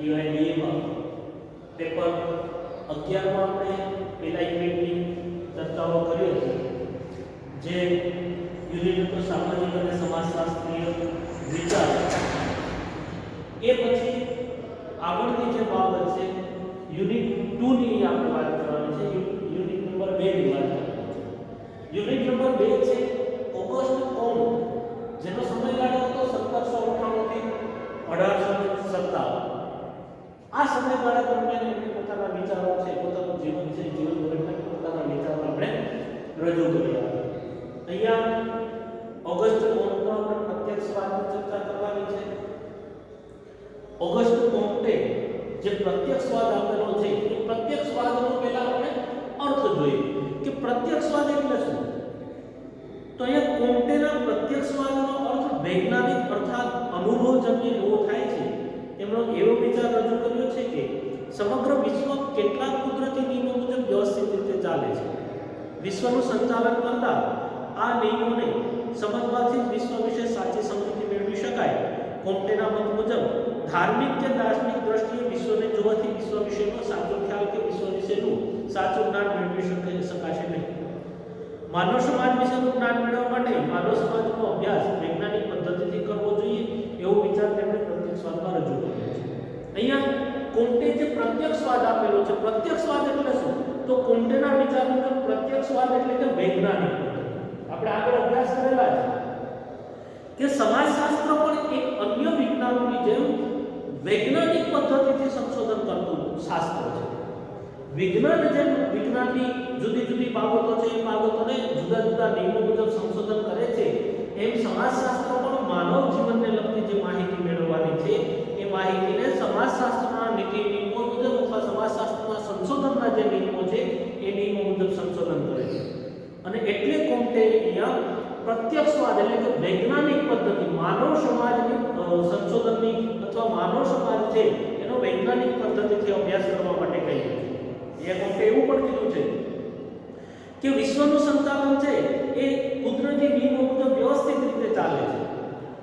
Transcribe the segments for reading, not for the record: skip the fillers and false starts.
ટીવાય બીએમાં paper 11 માં આપણે પહેલા યુનિટની ચર્ચાઓ કરી હતી, જે યુનિટ હતો સામાજિક અને સમાજશાસ્ત્રીય વિચાર. એ પછી આગળની જે બાબત છે યુનિટ 2 ની આપણે વાત કરવાની છે. યુનિટ નંબર 2 ની વાત કરવાની છે. યુનિટ નંબર 2 છે ઓગસ્ટ કોમ્ટ, જેનો સમયગાળો હતો 1798 થી 1857. આ સમયગાળા દરમિયાન એમણે પોતાના વિચારો છે, પોતાનું જીવન છે, જીવન દરમિયાન પોતાના વિચારો આપણે રજૂ કર્યા. અહીંયા ઓગસ્ટ કોમ્ટનો આપણે પ્રત્યક્ષવાદની ચર્ચા કરવાની છે. ઓગસ્ટ કોમ્ટે જે પ્રત્યક્ષવાદ આપેલો છે એ પ્રત્યક્ષવાદનો પહેલા આપણે અર્થ જોઈએ કે પ્રત્યક્ષવાદ એટલે શું. તો અહીંયા કોમ્ટેના પ્રત્યક્ષવાદનો અર્થ વૈજ્ઞાનિક અર્થાત અનુભવજન્ય એવો થાય છે. તેમનો એવો વિચાર રજૂ કર્યો છે કે સમગ્ર વિશ્વ કેટલાક કુદરતી નિયમો મુજબ વ્યવસ્થિત રીતે ચાલે છે. વિશ્વનું સંચાલન કરતા આ નિયમોને સમજવાથી જ વિશ્વ વિશે સાચી સમજૂતી મેળવી શકાય. કોમ્ટેના મત મુજબ ધાર્મિક કે દાર્શનિક દ્રષ્ટિએ વિશ્વને જોવાથી વિશ્વ વિશેનો સાચો ખ્યાલ કે વિશ્વ વિશેનું સાચું જ્ઞાન મેળવી શકાશે નહીં. માનવ સમાજ વિશેનું જ્ઞાન મેળવવા માટે માનવ સમાજનો અભ્યાસ વૈજ્ઞાનિક પદ્ધતિથી કરવો જોઈએ, એવો વિચાર તેમણે પ્રત્યક્ષવાદમાં રજૂ કર્યો છે. અહીંયા કોમ્ટે જે પ્રત્યક્ષવાદ આપેલો છે, પ્રત્યક્ષવાદ એટલે શું? તો કોમ્ટેના વિચાર મુજબ પ્રત્યક્ષવાદ એટલે કે વૈજ્ઞાનિક પદ્ધતિ. આપણે આગળ અભ્યાસ કરેલા છે કે સમાજશાસ્ત્ર પણ એક અન્ય વિજ્ઞાનોની જેમ વૈજ્ઞાનિક પદ્ધતિથી સંશોધન કરતું શાસ્ત્ર છે. વિજ્ઞાન જેમ વિજ્ઞાનની જુદી જુદી બાબતો છે, એ બાબતોને જુદા જુદા નિયમો મુજબ સંશોધન કરે છે, એમ સમાજશાસ્ત્ર પણ માનવ જીવનને લગતી જે માહિતી મેળવવાની છે એ માહિતીને સમાજશાસ્ત્રના નીતિ નિયમો મુજબ અથવા સમાજશાસ્ત્રના સંશોધનના જે નિયમો છે એ નિયમો મુજબ સંશોધન કરે છે. અને એટલે કોમ્ટે અહીંયા પ્રત્યક્ષવાદ એટલે કે વૈજ્ઞાનિક પદ્ધતિ માનવ સમાજની સંશોધનની અથવા માનવ સમાજ છે એનો વૈજ્ઞાનિક પદ્ધતિથી અભ્યાસ કરવા માટે કહ્યું છે. એ કોમ્ટે એવું પણ કીધું છે કે વિશ્વનું સંચાલન છે એ કુદરતી નિયમો મુજબ વ્યવસ્થિત રીતે ચાલે છે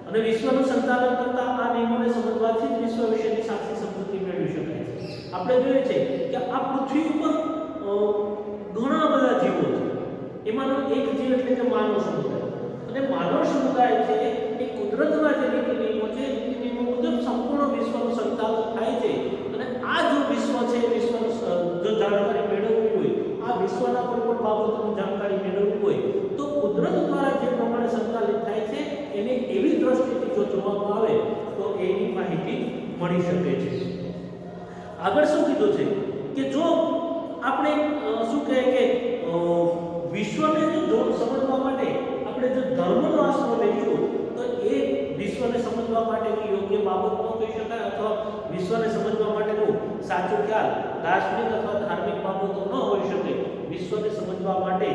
અને વિશ્વનું સંચાલન કરતા આ નિયમોને સમજવાથી જ વિશ્વ વિશેની સાચી સમજૂતી મેળવી શકાય છે. આપણે જોઈએ છે કે આ પૃથ્વી ઉપર ઘણા બધા જીવો છે. એમાંનો એક જીવ એટલે કે માનવ સમુદાય. અને માનવ સમુદાય છે એ કુદરતના જે નીતિ નિયમો છે, નીતિ નિયમો મુજબ સંપૂર્ણ વિશ્વનું સંચાલન થાય છે. અને આ જો વિશ્વ છે, વિશ્વનું જો જાણકારી મેળવવી હોય, આ વિશ્વના કોઈ પણ બાબતોની જાણકારી મેળવવી હોય તો કુદરત દ્વારા જે પ્રમાણે સંચાલિત થાય છે એને એવી દ્રષ્ટિથી જો જોવામાં આવે તો એની માહિતી મળી શકે છે. આગળ શું કીધું છે કે જો આપણે શું કહે કે વિશ્વને જો સમજવા માટે આપણે જો ધર્મનો આશરો લઈશું તો એ વિશ્વને સમજવા માટેની યોગ્ય બાબત ન કહી શકાય, અથવા વિશ્વને સમજવા માટેનું સાચું ખ્યાલ દાર્શનિક અથવા ધાર્મિક બાબતો ન હોઈ શકે. વિશ્વને સમજવા માટે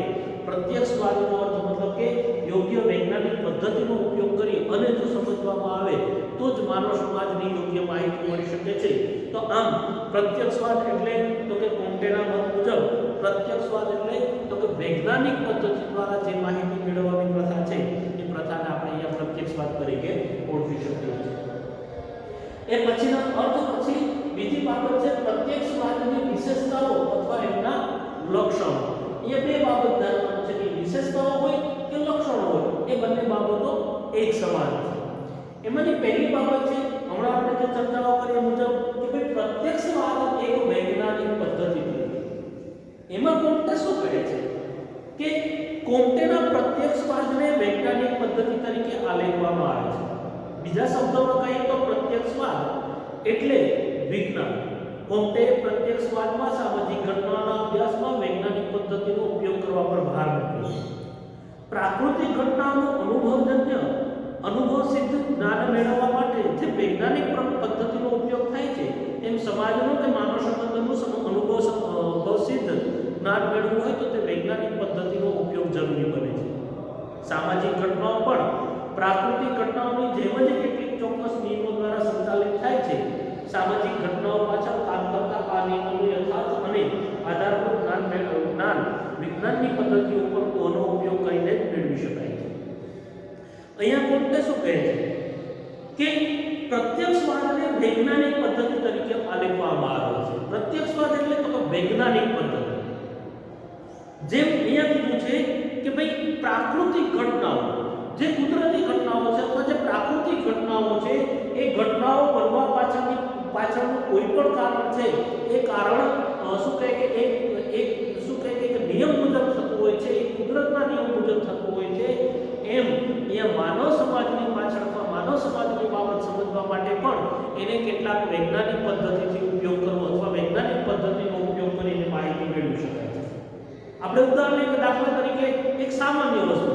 પ્રત્યક્ષવાદનો અર્થ મતલબ કે યોગ્ય વૈજ્ઞાનિક પદ્ધતિનો ઉપયોગ કરી અને જો સમજવામાં આવે તો જ માનવ સમાજની યોગ્ય માહિતી મળી શકે છે. તો આમ પ્રત્યક્ષવાદ એટલે તો કે કોમ્ટેના મત મુજબ પ્રત્યક્ષવાદ એટલે તો કે વૈજ્ઞાનિક પદ્ધતિ દ્વારા જે માહિતી મેળવવાની પ્રથા છે એ પ્રથાને આપણે અહીંયા પ્રત્યક્ષવાદ તરીકે ઓળખી શકીએ છીએ. એ પછીના અર્થ પછી બીજી બાબત છે પ્રત્યક્ષવાદની વિશેષતાઓ અથવા એમના લક્ષણો. એ બે બાબત ધ્યાનમાં છે કે વિશેષતાઓ હોય કે લક્ષણો હોય એ બંને બાબતો એક સમાન છે. એમાંની પહેલી બાબત છે હમણાં આપણે જે ચર્ચાઓ કરી મુજબ કે ભાઈ પ્રત્યક્ષવાદ એક વૈજ્ઞાનિક પદ્ધતિ છે. એમાં કોમ્ટે શું કહે છે કે કોમ્ટેના પ્રત્યક્ષવાદને વૈજ્ઞાનિક પદ્ધતિ તરીકે આલેખવામાં આવે છે. બીજા શબ્દોમાં કહીએ તો પ્રત્યક્ષવાદ એટલે વિજ્ઞાન. કોમ્ટે પ્રત્યક્ષવાદમાં સામાજિક ઘટનાઓના અભ્યાસમાં વૈજ્ઞાનિક પદ્ધતિનો ઉપયોગ કરવા પર ભાર મૂક્યો છે. પ્રાકૃતિક ઘટનાઓનો અનુભવ સિદ્ધ જ્ઞાન મેળવવા માટે જે વૈજ્ઞાનિક પદ્ધતિનો ઉપયોગ થાય છે એમ સમાજનો કે માનવ સંબંધોનું અનુભવ સિદ્ધ જ્ઞાન મેળવવું હોય તો તે વૈજ્ઞાનિક પદ્ધતિનો ઉપયોગ જરૂરી બને છે. સામાજિક ઘટનાઓ પણ પ્રાકૃતિક ઘટનાઓની જેમ જ કેટલીક ચોક્કસ નિયમો દ્વારા સંચાલિત થાય છે. સામાજિક ઘટનાઓ પાછળ કામ કરતા આ નિયમોનું યથાર્થ અને આધારભૂત જ્ઞાન વિજ્ઞાનની પદ્ધતિઓ પરનો ઉપયોગ કરીને જ મેળવી શકાય છે. અહીંયા કોમ્ટે શું કહે છે કે પ્રત્યક્ષવાદને વૈજ્ઞાનિક પદ્ધતિ તરીકે આલેખવામાં આવે છે. પ્રત્યક્ષવાદ એટલે તો વૈજ્ઞાનિક પદ્ધતિ. જેમ અહીંયા કીધું છે કે ભાઈ પ્રાકૃતિક ઘટનાઓ, જે કુદરતી ઘટનાઓ છે અથવા જે પ્રાકૃતિક ઘટનાઓ છે, એ ઘટનાઓ બનવા પાછળનું કોઈ પણ કારણ છે, એ કારણ શું કહે કે એક નિયમ મુજબ થતું હોય છે, એ કુદરતના નિયમ મુજબ થતું હોય છે. એમ અહીંયા માનવ સમાજની પાછળ અથવા માનવ સમાજની બાબત સમજવા માટે પણ એને કેટલાક વૈજ્ઞાનિક પદ્ધતિથી ઉપયોગ કરવો અથવા વૈજ્ઞાનિક પદ્ધતિનો ઉપયોગ કરીને માહિતી મેળવી શકાય છે. આપણે ઉદાહરણ કે દાખલા તરીકે એક સામાન્ય વસ્તુ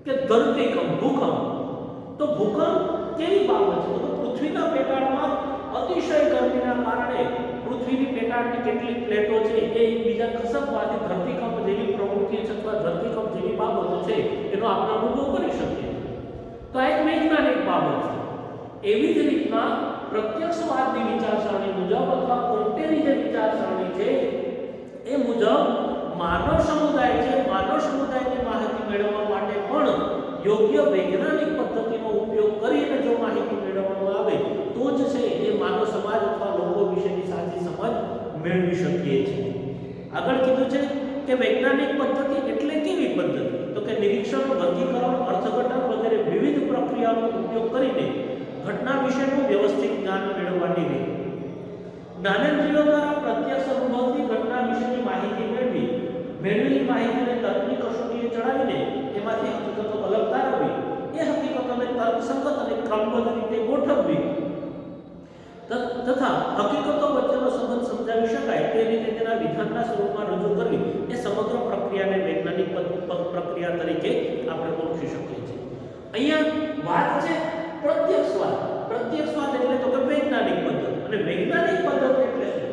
કે ધરતીકંપ, ભૂકંપ. તો ભૂકંપ કેવી બાબત છે? તો પૃથ્વીના પેટાળમાં અતિશય ગરમીના કારણે પૃથ્વીની પેટાળની કેટલીક પ્લેટો છે એ એકબીજા ખસકવાથી ધરતીકંપ જેવી પ્રવૃત્તિ છે અથવા ધરતીકંપ જેવી બાબતો છે એનો આપણે અનુભવ કરી શકીએ. તો આ એક વૈજ્ઞાનિક બાબત છે. એવી જ રીતના પ્રત્યક્ષવાદની વિચારસરણી મુજબ અથવા કોન્ટેની જે વિચારસરણી છે એ મુજબ માનવ સમુદાયની માહિતી મેળવવા માટે પણ યોગ્ય વૈજ્ઞાનિક પદ્ધતિનો ઉપયોગ કરીને જો માહિતી મેળવવામાં આવે તો જ છે એ માનવ સમાજ અથવા લોકો વિશેની સાચી સમજ મેળવી શકીએ છીએ. આગળ કીધું છે કે વૈજ્ઞાનિક પદ્ધતિ એટલે કેવી પદ્ધતિ? તો કે નિરીક્ષણ, વર્ગીકરણ, અર્થઘટન વગેરે વિવિધ પ્રક્રિયાઓનો ઉપયોગ કરીને ઘટના વિશેનું વ્યવસ્થિત જ્ઞાન મેળવવાની રીત. જ્ઞાનેન્દ્રિયો દ્વારા પ્રત્યક્ષ અનુભવથી ઘટના વિશેની માહિતી મેળવેલી માહિતીને તર્કની કસોટીએ ચડાવીને એમાંથી હકીકતો અલગ તારવવી, એ હકીકતોને તર્કસંગત અને ક્રમબદ્ધ રીતે ગોઠવવી તથા હકીકતો વચ્ચેનો સંબંધ સમજાવી શકાય તે રીતે તેના વિધાનના સ્વરૂપમાં રજૂ કરવી, એ સમગ્ર પ્રક્રિયાને વૈજ્ઞાનિક પ્રક્રિયા તરીકે આપણે ઓળખી શકીએ છીએ. અહીંયા વાત છે પ્રત્યક્ષવાદ. પ્રત્યક્ષવાદ એટલે તો કે વૈજ્ઞાનિક પદ્ધતિ. અને વૈજ્ઞાનિક પદ્ધતિ એટલે શું?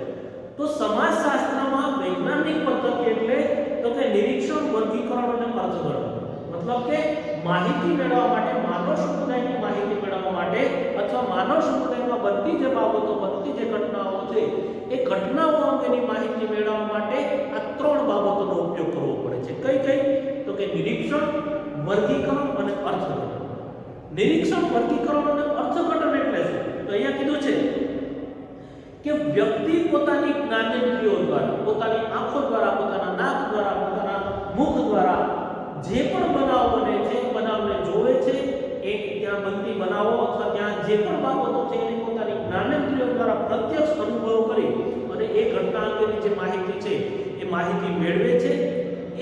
તો સમાજશાસ્ત્રમાં વૈજ્ઞાનિક પદ્ધતિ એટલે તો કે નિરીક્ષણ, વર્ગીકરણ અને અર્થઘટન. મતલબ કે માહિતી મેળવવા માટે, માનવ સમુદાયની માહિતી મેળવવા માટે અથવા માનવ સમુદાયમાં બનતી જે બાબતો, બનતી જે ઘટનાઓ છે એ ઘટનાઓ અંગેની માહિતી મેળવવા માટે આ ત્રણ બાબતોનો ઉપયોગ કરવો પડે છે. કઈ? તો કે નિરીક્ષણ, વર્ગીકરણ અને અર્થઘટન. નિરીક્ષણ, વર્ગીકરણ અને અર્થઘટન એટલે શું? તો અહીંયા કીધું છે કે વ્યક્તિ પોતાની જ્ઞાનેન્દ્રિયો દ્વારા, પોતાની આંખો દ્વારા, પોતાના નાક દ્વારા, પોતાના મુખ દ્વારા જે પણ બનાવ બને છે, બનાવને જોવે છે, એ ત્યાં બનતી બનાવો અથવા ત્યાં જે પણ બાબતો છે એને પોતાની જ્ઞાનેન્દ્રિયો દ્વારા પ્રત્યક્ષ અનુભવ કરી અને એ ઘટના અંગેની જે માહિતી છે એ માહિતી મેળવે છે.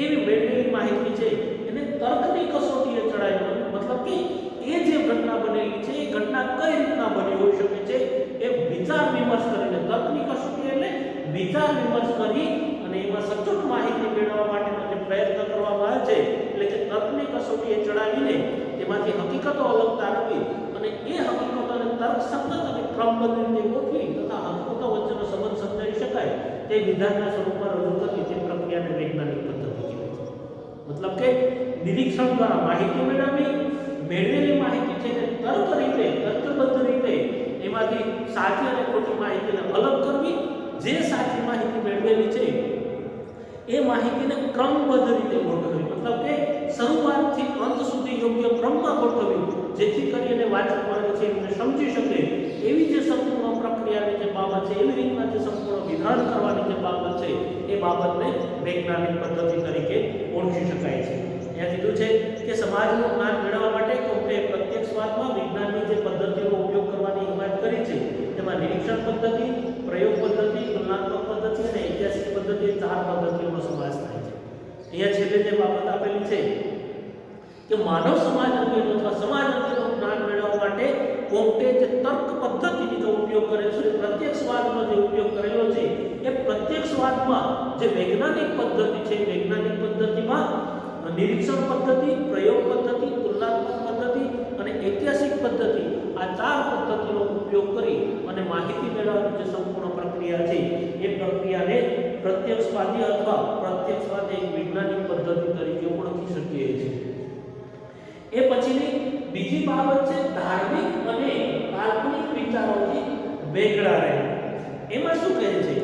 એવી મેળવેલી માહિતી છે એને તર્કની કસોટીએ ચડાવી, મતલબ કે એ જે ઘટના બનેલી છે એ ઘટના કઈ રીતના બની હોઈ શકે છે એ વિચાર વિમર્શ કરીને, તર્કની કસોટી એટલે વિચાર વિમર્શ કરી અને એમાં સચોટ માહિતી મેળવવા માટેનો જે પ્રયત્ન કરવામાં આવે છે એટલે કે તર્કની કસોટીએ ચડાવીને તેમાંથી હકીકતો અલગ તારવી અને એ હકીકતોને તર્કસંગત અને ક્રમબદ્ધ રીતે ગોઠવી તથા હકીકતો વચ્ચેનો સંબંધ સમજાવી શકાય તે વિધાનના સ્વરૂપમાં રજૂ કરવી, તે પ્રક્રિયાને વૈજ્ઞાનિક પદ્ધતિ કહેવાય છે. મતલબ કે નિરીક્ષણ દ્વારા માહિતી મેળવવી, મેળવેલી માહિતી છે એને તર્ક રીતે, તર્કબદ્ધ રીતે એમાંથી સાચી અને ખોટી માહિતીને અલગ કરવી, જે સાચી માહિતી મેળવેલી છે એ માહિતીને ક્રમબદ્ધ રીતે ગોઠવવી, મતલબ કે શરૂઆતથી અંત સુધી યોગ્ય ક્રમમાં ગોઠવવી, જેથી કરીને વાચક વર્ગ છે એમને સમજી શકે એવી જે સંપૂર્ણ પ્રક્રિયાની જે બાબત છે, એવી રીતના જે સંપૂર્ણ વિધાન કરવાની જે બાબત છે એ બાબતને વૈજ્ઞાનિક પદ્ધતિ તરીકે ઓળખી શકાય છે. અહીંયા કીધું છે કે સમાજનું જ્ઞાન મેળવવા માટે કોમ્પે પ્રત્યક્ષવાદમાં વિજ્ઞાનની જે પદ્ધતિનો ઉપયોગ કરવાની હિમાયત કરી છે તેમાં નિરીક્ષણ પદ્ધતિ, પ્રયોગ પદ્ધતિ, તુલનાત્મક પદ્ધતિ અને ઐતિહાસિક પદ્ધતિ, ચાર પદ્ધતિઓનો સમાવેશ થાય છે. અહીંયા છેલ્લે જે બાબત આપેલી છે કે માનવ સમાજ અંગેનું અથવા સમાજ અંગેનું જ્ઞાન મેળવવા માટે કોમ્પે જે તર્ક પદ્ધતિનો જો ઉપયોગ કરે છે, પ્રત્યક્ષવાદનો જે ઉપયોગ કરેલો છે એ પ્રત્યક્ષવાદમાં જે વૈજ્ઞાનિક પદ્ધતિ છે, વૈજ્ઞાનિક પદ્ધતિમાં નિરીક્ષણ પદ્ધતિ, પ્રયોગ પદ્ધતિ, તુલનાત્મક પદ્ધતિ અને ઐતિહાસિક પદ્ધતિ, આ ચાર પદ્ધતિનો ઉપયોગ કરી અને માહિતી મેળવવાની જે સંપૂર્ણ પ્રક્રિયા છે એ પ્રક્રિયાને પ્રત્યક્ષવાદી અથવા પ્રત્યક્ષવાદી વૈજ્ઞાનિક પદ્ધતિ તરીકે ઓળખી શકીએ છીએ. એ પછીની બીજી બાબત છે ધાર્મિક અને કાલ્પનિક વિચારોથી વેગળા રહેવું. એમાં શું કહે છે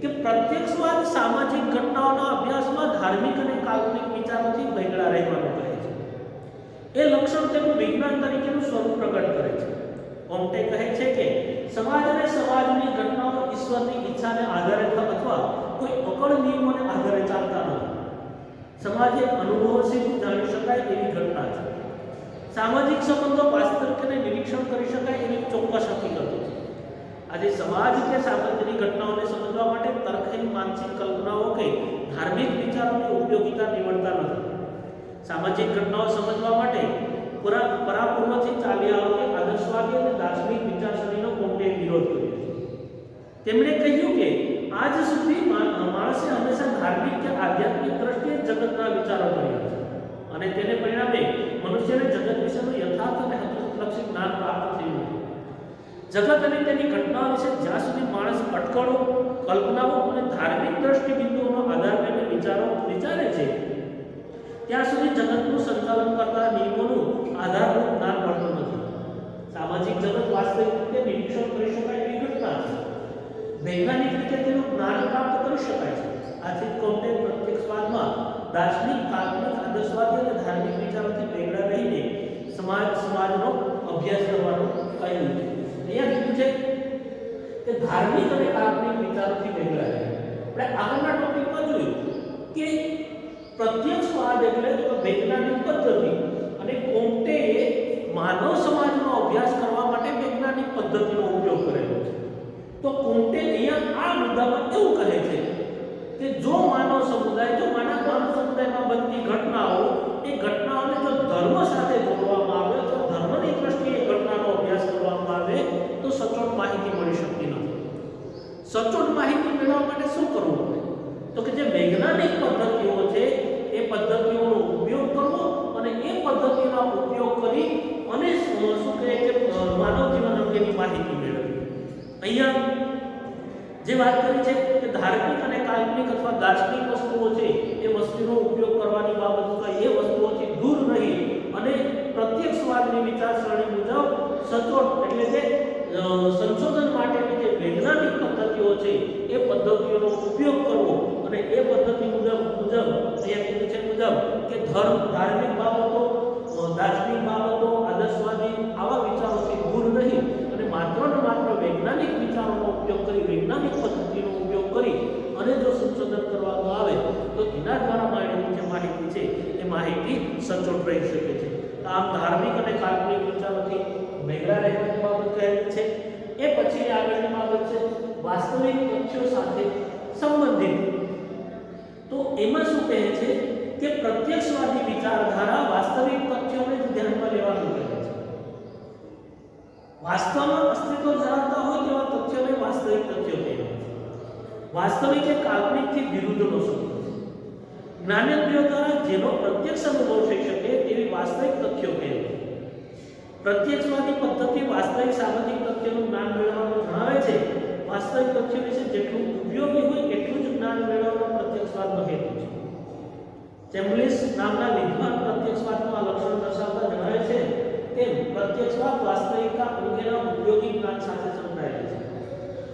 કે પ્રત્યક્ષવાદ સામાજિક ઘટનાઓના અભ્યાસમાં ધાર્મિક અને કાલ્પનિક વિચારોથી વેગળા રહેવાનું કહે છે. એ લક્ષણ તેનું વિજ્ઞાન તરીકેનું સ્વરૂપ પ્રગટ કરે છે. કોમ્ટે કહે છે કે સમાજ અને સમાજની ઘટનાઓ ઈશ્વરની ઈચ્છાને આધારે અથવા કોઈ અકળ નિયમોને આધારે ચાલતા નથી. સમાજ એક અનુભવથી જાણી શકાય એવી ઘટના છે. સામાજિક સંબંધો વાસ્તવિકતાને નિરીક્ષણ કરી શકાય એવી ચોક્કસ હકીકતો છે. આજે સમાજ કે સામાજિક ઘટનાઓને સમજવા માટે તર્કહીન માનસિક કલ્પનાઓ કે ધાર્મિક વિચારોની ઉપયોગિતા નીવડતા નથી. સામાજિક ઘટનાઓ સમજવા માટે પરાપૂર્વથી ચાલી આવતી આદર્શવાદી અને દાર્શનિક વિચારસરણીનો કોમ્ટે વિરોધ કર્યો છે. તેમણે કહ્યું કે આજ સુધી માણસે હંમેશા ધાર્મિક કે આધ્યાત્મિક દ્રષ્ટિએ જગતના વિચારો કર્યા છે અને તેને પરિણામે મનુષ્યને જગત વિશેનું યથાર્થ અને હકીકતલક્ષી જ્ઞાન પ્રાપ્ત થયું નથી. જગત અને તેની ઘટનાઓ વિશે જ્યાં સુધી માણસ અટકળો, કલ્પનાઓ અને ધાર્મિક દ્રષ્ટિબિંદુઓનો આધાર લઈને વિચારે છે ત્યાં સુધી જગતનું સંચાલન કરતા નિયમોનું આધારભૂત જ્ઞાન મળતું નથી. સામાજિક જગત વાસ્તવિક રીતે નિરીક્ષણ કરી શકાય એવી ઘટના છે. વૈજ્ઞાનિક રીતે તેનું જ્ઞાન પ્રાપ્ત કરી શકાય છે. આથી કોમ્ટે પ્રત્યક્ષવાદમાં દાર્શનિક, કાલ્પનિક, આદર્શવાદી અને ધાર્મિક વિચારોથી વેગળા રહીને સમાજનો અભ્યાસ કરવાનું કહ્યું છે. અહીંયા કીધું છે કે ધાર્મિક અને કાલ્પનિક વિચારોથી વેગળા રહે. આપણે આગળના ટોપિકમાં જોયું કે પ્રત્યક્ષવાદ એટલે તો વૈજ્ઞાનિક પદ્ધતિ અને કોમ્ટેએ માનવ સમાજનો અભ્યાસ કરવા માટે વૈજ્ઞાનિક પદ્ધતિનો ઉપયોગ કરેલો છે. તો કોમ્ટે અહીંયા આ મુદ્દામાં એવું કહે છે કે જો માનવ સમુદાયમાં બનતી ઘટનાઓ એ ઘટનાઓને જો ધર્મ સાથે જોડવામાં આવે તો ધર્મની દ્રષ્ટિએ ઘટનાનો અભ્યાસ કરવામાં આવે તો સચોટ માહિતી મળી શકતી નથી. સચોટ માહિતી મેળવવા માટે શું કરવું પડે? તો કે જે વૈજ્ઞાનિક પદ્ધતિઓ છે એ પદ્ધતિઓનો ઉપયોગ કરવો અને એ પદ્ધતિનો ઉપયોગ કરી અને શું કહે કે માનવ જીવન અંગેની માહિતી મેળવવી. અહીંયા જે વાત કરી છે કે ધાર્મિક અને કાલ્પનિક અથવા દાર્શનિક વસ્તુઓ છે એ વસ્તુનો ઉપયોગ કરવાની બાબત એ વસ્તુઓથી દૂર રહી અને પ્રત્યક્ષવાદની વિચારસરણી મુજબ સચોટ એટલે કે સંશોધન માટેની જે વૈજ્ઞાનિક પદ્ધતિઓ છે એ પદ્ધતિઓનો ઉપયોગ કરવો અને એ પદ્ધતિ મુજબ અહીંયા કીધું છે મુજબ કે ધાર્મિક બાબતો, દાર્શનિક બાબતો, આદર્શવાદી આવા વિચારોથી દૂર રહી અને માત્ર ને માત્ર વૈજ્ઞાનિક વિચારોનો ઉપયોગ કરી, વૈજ્ઞાનિક પદ્ધતિનો ઉપયોગ કરી અને જો સંશોધન કરવામાં આવે તો તેના દ્વારા મળેલી જે માહિતી છે એ માહિતી સચોટ રહી શકે છે. આમ ધાર્મિક અને કાલ્પનિક વિચારોથી વેગળા રહેવાની બાબત કહેલી છે. એ પછી આગળની બાબત છે વાસ્તવિક તથ્યો સાથે સંબંધિત. તો એમાં શું કહે છે કે પ્રત્યક્ષવાદી વિચારધારા વાસ્તવિક તથ્યોને જ ધ્યાનમાં લેવાનું કહે છે. વાસ્તવમાં અસ્તિત્વ ધરાવતા હોય તેવા તથ્યોને વાસ્તવિક તથ્યો કહેવાય છે. વાસ્તવિક એ કાલ્પનિકથી વિરુદ્ધનો શબ્દ છે. જ્ઞાનેન્દ્રિયો દ્વારા જેનો પ્રત્યક્ષ અનુભવ થઈ શકે તેવી વાસ્તવિક તથ્યો કહેવાય. પ્રત્યક્ષવાદી પદ્ધતિ વાસ્તવિક સામાજિક તથ્યોનું જ્ઞાન મેળવવાનું જણાવે છે. વાસ્તવિક તથ્યો વિશે જેટલું ઉપયોગી હોય એટલું જ જ્ઞાન મેળવવાનો પ્રત્યક્ષવાદનો હેતુ છે. ચેમ્બલિસ નામના વિદ્વાન પ્રત્યક્ષવાદનું આ લક્ષણ દર્શાવતા જણાવે છે તેમ પ્રત્યક્ષવાદ વાસ્તવિકતા અંગેના ઉપયોગી જ્ઞાન સાથે સંકળાયેલ છે.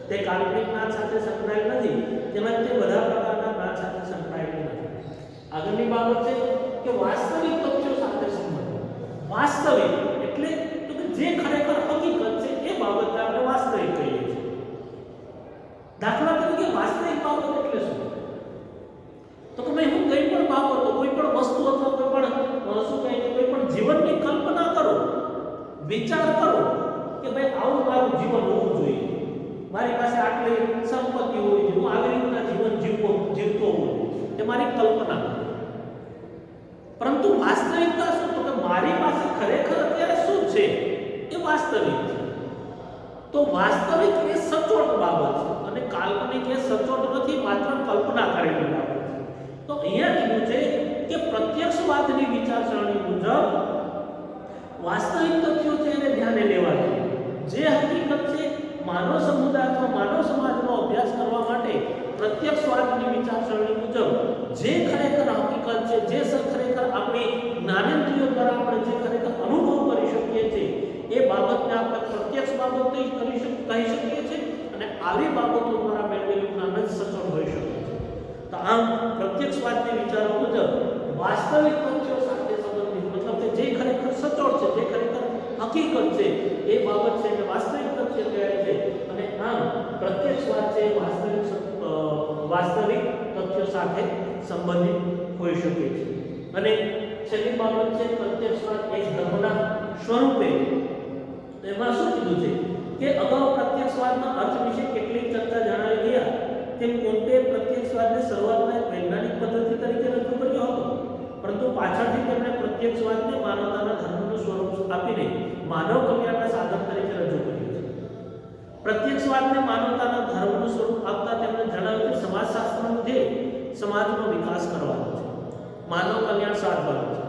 તે કાલ્પનિક જ્ઞાન સાથે સંકળાયેલ નથી, તેમજ તે બધા પ્રકારના જ્ઞાન સાથે સંકળાયેલ નથી. આગળની બાબત છે કે વાસ્તવિક તથ્યો સાથે સંબંધ. વાસ્તવિક એટલે તો કે જે ખરેખર હકીકત છે એ બાબતને આપણે વાસ્તવિક કહીએ છીએ. દાખલા તરીકે વાસ્તવિક બાબત એટલે શું? તો કે ભાઈ હું કોઈ પણ બાબતો, કોઈ પણ વસ્તુ અથવા કોઈ પણ શું કહે કે કોઈ પણ જીવનની કલ્પના કરો, વિચાર કરો કે ભાઈ આવું મારું જીવન હોવું જોઈએ, મારી પાસે આટલી સંપત્તિ હોવી જોઈએ, હું આવી રીતના જીવન જીવતો હોઉં, એ મારી કલ્પના. પરંતુ વાસ્તવિકતા શું? તો કે મારી પાસે ખરેખર અત્યારે શું છે એ વાસ્તવિક છે. તો વાસ્તવિક એ સચોટ બાબત છે અને કાલ્પનિક એ સચોટ નથી, માત્ર કલ્પના કરેલી બાબત છે. તો અહીંયા કીધું છે કે પ્રત્યક્ષવાદની વિચારસરણી મુજબ વાસ્તવિક તથ્યો છે એને ધ્યાને લેવા જોઈએ. જે હકીકત છે માનવ સમુદાય અથવા માનવ સમાજનો અભ્યાસ કરવા માટે પ્રત્યક્ષવાદની વિચારસરણી મુજબ જે ખરેખર હકીકત છે, જે ખરેખર આપણી જ્ઞાનેન્દ્રિયો દ્વારા આપણે જે ખરેખર અનુભવ કરી શકીએ છીએ એ બાબતને આપણે પ્રત્યક્ષ બાબત કહી શકીએ છીએ અને આવી બાબતો દ્વારા મેળવેલું જ્ઞાન જ સચોટ હોઈ શકે છે. તો આમ પ્રત્યક્ષવાદની વિચારો મુજબ વાસ્તવિક તથ્યો સાથે સંબંધિત મતલબ કે જે ખરેખર સચોટ છે, જે ખરેખર હકીકત છે એ બાબત છે એને વાસ્તવિક તથ્ય કહેવાય છે અને આમ પ્રત્યક્ષવાદ છે વાસ્તવિક તથ્યો સાથે સંબંધિત હોઈ શકે છે। અને છેલ્લી બાબત છે પ્રત્યક્ષવાદ એક ધર્મના સ્વરૂપે। એમાં શું કીધું છે કે અગાઉ પ્રત્યક્ષવાદના અર્થ વિશે કેટલીક ચર્ચા જણાવી ગયા તેમ કોન્ટે પ્રત્યક્ષવાદને શરૂઆતમાં એક વૈજ્ઞાનિક પદ્ધતિ તરીકે રજૂ કર્યો હતો, પરંતુ પાછળથી તેમણે પ્રત્યક્ષવાદને માનવતાના ધર્મનું સ્વરૂપ આપીને માનવ કલ્યાણના સાધન તરીકે રજૂ કર્યું છે। પ્રત્યક્ષવાદને માનવતાના ધર્મનું સ્વરૂપ આપતા તેમણે જણાવ્યું કે સમાજશાસ્ત્રનું ધ્યેય સમાજનો વિકાસ કરવાનો છે, માનવ કલ્યાણ સાધવાનો છે।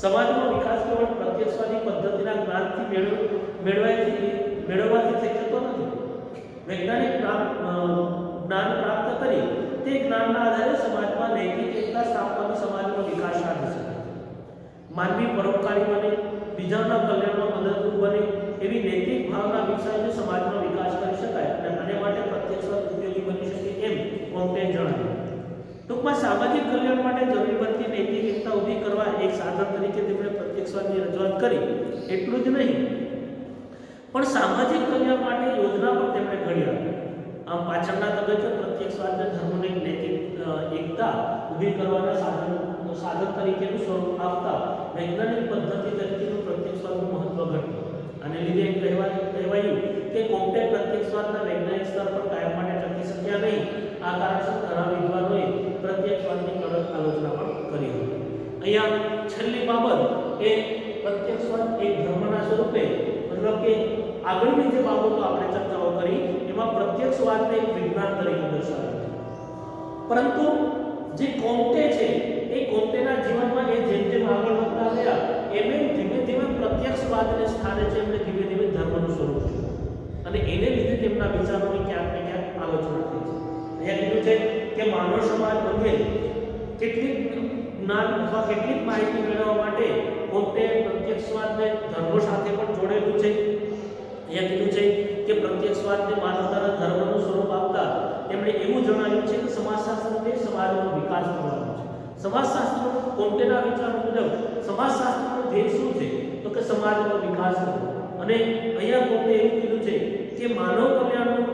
સમાજનો વિકાસ કેવળ પ્રત્યક્ષવાદી પદ્ધતિના જ્ઞાનથી મેળવવાથી થઈ જતો નથી। વૈજ્ઞાનિક જ્ઞાન પ્રાપ્ત કરી તે જ્ઞાનના આધારે સમાજમાં નૈતિક એકતા સ્થાપવાની સમાજનો વિકાસ સાધી શકાય છે। માનવી પરોપકારી બને, બીજાના કલ્યાણમાં મદદરૂપ બને એવી નૈતિક ભાવના વિકસાવીને સમાજનો વિકાસ કરી શકાય અને આને માટે પ્રત્યક્ષવાદ ઉપયોગી બની શકે એમ કોન્ટે જણાવ્યું। ટૂંકમાં સામાજિક કલ્યાણ માટે જરૂરી બનતી નૈતિક એકતા ઊભી કરવા એક સાધન તરીકે તેમણે પ્રત્યક્ષવાદની રજૂઆત કરી। એટલું જ નહીં પણ સામાજિક કલ્યાણ માટે યોજના પણ તેમણે ઘડી આપી। આમ પાછળના તબક્કે પ્રત્યક્ષવાદને ધર્મની નૈતિક એકતા ઊભી કરવાના સાધન તરીકેનું સ્વરૂપ આપતા વૈજ્ઞાનિક પદ્ધતિ તરીકેનું પ્રત્યક્ષવાદનું મહત્વ ઘટ્યું। આને લીધે એમ કહેવાયું કે કોન્ટે પ્રત્યક્ષવાદના વૈજ્ઞાનિક સ્તર પર કાયમ માટે ટકી શક્યા નહીં। આ કારણસર ઘણા વિદ્વાનોએ પ્રત્યક્ષવાદની કડક આલોચના પણ કરી હતી। અહીંયા છેલ્લી બાબત એ પ્રત્યક્ષવાદ એક ધર્મના સ્વરૂપે મતલબ કે આગળની જે બાબતો આપણે ચર્ચાઓ કરી એમાં પ્રત્યક્ષવાદને એક વિજ્ઞાન તરીકે દર્શાવ્યું છે, પરંતુ જે કોન્ટે છે એ કોન્ટેના જીવનમાં એ જેમ જેમ આગળ વધતા ગયા એમ ધીમે ધીમે પ્રત્યક્ષવાદને સ્થાને છે એમણે ધીમે ધીમે ધર્મનું સ્વરૂપ જોયું અને એને લીધે તેમના વિચારોની ક્યાંક ને ક્યાંક આલોચના થઈ છે। અહીંયા કીધું છે કે માનવ સમાજ અંગે કેટલીક જ્ઞાન અથવા કેટલીક માહિતી મેળવવા માટે કોન્ટે પ્રત્યક્ષવાદને ધર્મો સાથે પણ જોડેલું છે। અહીંયા કીધું છે કે પ્રત્યક્ષવાદને માનવતાના ધર્મનું સ્વરૂપ આપતા તેમણે એવું જણાવ્યું છે કે સમાજશાસ્ત્રને સમાજનો વિકાસ કરવાનો છે। સમાજશાસ્ત્ર કોન્ટેના વિચાર મુજબ સમાજશાસ્ત્રનો ધ્યેય શું છે તો કે સમાજનો વિકાસ કરવો અને અહીંયા કોન્ટે એવું કીધું છે કે માનવ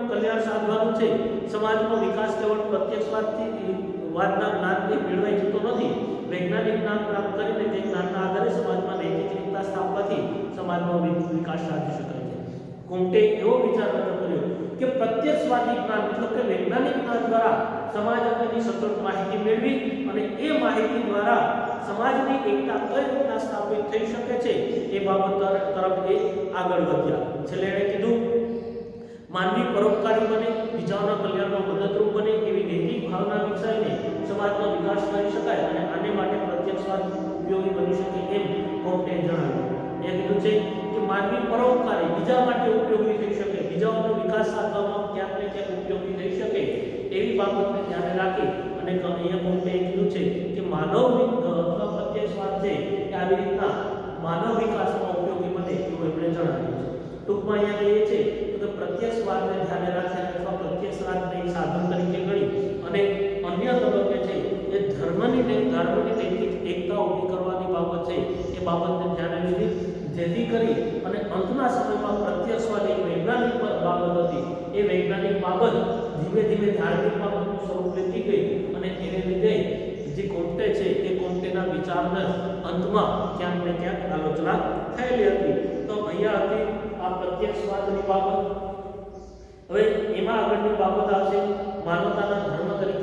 કલ્યાણ સાધવાનું છે। સમાજનો વિકાસ કેવળ પ્રત્યક્ષવાદથી વાદના જ્ઞાનથી મેળવાઈ જતો નથી। વૈજ્ઞાનિક જ્ઞાન પ્રાપ્ત કરીને તે જ્ઞાનના આધારે સમાજમાં નૈતિક એકતા સ્થાપવાથી સમાજનો વિકાસ સાધી શકાય છે। કોન્ટે એવો વિચાર રજૂ કર્યો કે પ્રત્યક્ષવાદી જ્ઞાન મતલબ કે વૈજ્ઞાનિક જ્ઞાન દ્વારા સમાજ અંગેની સચોટ માહિતી મેળવી અને એ માહિતી દ્વારા સમાજની એકતા કઈ રીતના સ્થાપિત થઈ શકે છે એ બાબત તરફ એ આગળ વધ્યા। છેલ્લે એણે કીધું માનવી પરોપકારી બને, બીજાઓના કલ્યાણમાં મદદરૂપ બને એવી નૈતિક ભાવના વિકસાવીને સમાજનો વિકાસ કરી શકાય અને આને માટે પ્રત્યક્ષવાદ ઉપયોગી બની શકે એમ કોન્ટે જણાવ્યું। એ કીધું છે કે માનવી પરોપકારી બીજા માટે ઉપયોગી થઈ શકે, બીજાઓનો વિકાસ સાધવામાં ક્યાંક ને ક્યાંક ઉપયોગી થઈ શકે એવી બાબતને ધ્યાને રાખી અને અહીંયા કોન્ટે કીધું છે કે માનવ પ્રત્યક્ષવાદ છે કે આવી રીતના માનવ વિકાસમાં ઉપયોગી બને એવું એમણે જણાવ્યું છે। ટૂંકમાં અહીંયા કહીએ છે તો પ્રત્યક્ષવાદને ધ્યાને રાખીને અથવા પ્રત્યક્ષવાદને એક સાધન તરીકે ગણી અને અન્ય તબક્કે છે એ ધર્મની નૈતિક એકતા ઊભી કરવાની બાબત છે એ બાબતને ધ્યાને લીધી, જેથી કરી અને અંતના સમયમાં પ્રત્યક્ષવાદ એક વૈજ્ઞાનિક બાબત હતી। એ વૈજ્ઞાનિક બાબત ધીમે ધીમે ધાર્મિક બાબતનું સ્વરૂપ લેતી ગઈ અને એને લીધે જે કોન્ટે છે એ કોન્ટેના વિચારને અંતમાં ક્યાંક ને ક્યાંક આલોચના થયેલી હતી। તો અહીંયા હતી આ પ્રત્યક્ષવાદની બાબત। હવે એમાં આગળની બાબત આવશે માનવતાના ધર્મ તરીકે